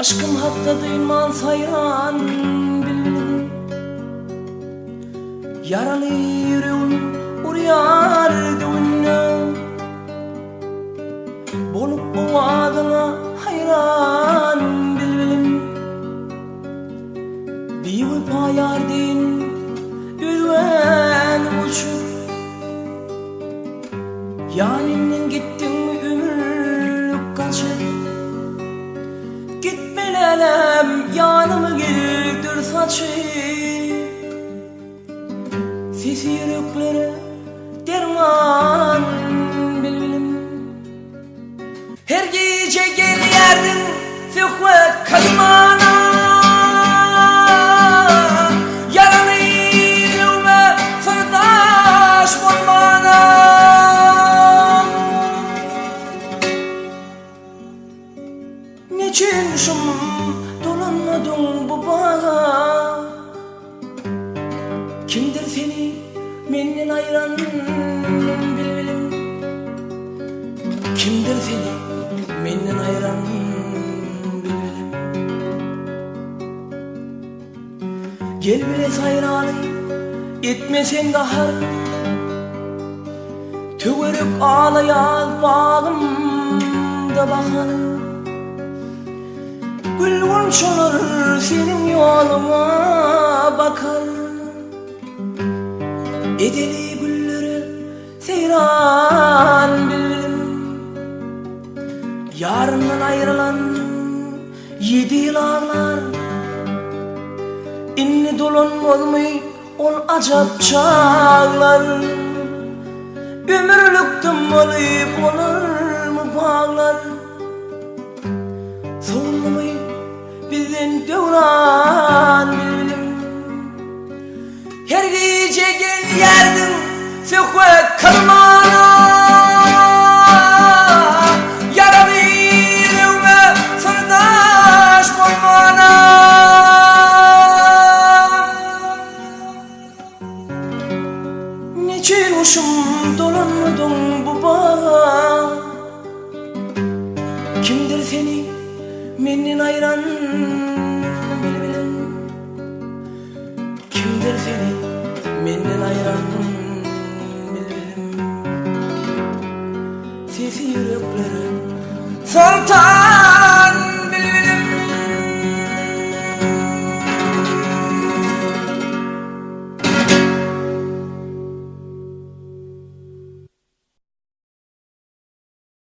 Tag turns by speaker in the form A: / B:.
A: Aşkım hatta duymaz hayran bilmedim. Yaralı yüreğim uruyardı önüne. Bolup o adına hayran bilmedim. Bir uypa yardın ülven uçur. Yanından gittin mi ömürlük kaçır. Gitmelelem yanımı geldir saçı. Sesi yüreklere derman bilmedim. Her gece gel yerdin sökvet kaymana. Yaranı yüreğime sırdaş bulmana. Niçin şum dolanmadın bu bağa? Kimdir seni menden ayıran bilmedim. Kimdir seni menden ayıran bilmedim. Gel bile sayralı etmesen kahar. Tüvürük ağlayal bağımda bahar. Gül konuşulur senin yoluna bakar. Edeli gülleri seyran bilmedim. Yarından ayrılan 7 yıl ağlar. İnni dolun olmayı ol acap çağlar. Ömürlüktüm olayıp olur mu bağlar. Soğulmayı bizden devran bilmedim. Her gece gel yerdin sökvet kalmana. Yaralı yüreğime sırdaş bulmana. Niçin hoşum dolanmadın bu bağa? Kimdir seni menden ayıran bilmedim. Kimdir seni menden ayıran bilmedim. Sesi yüreklere saltar.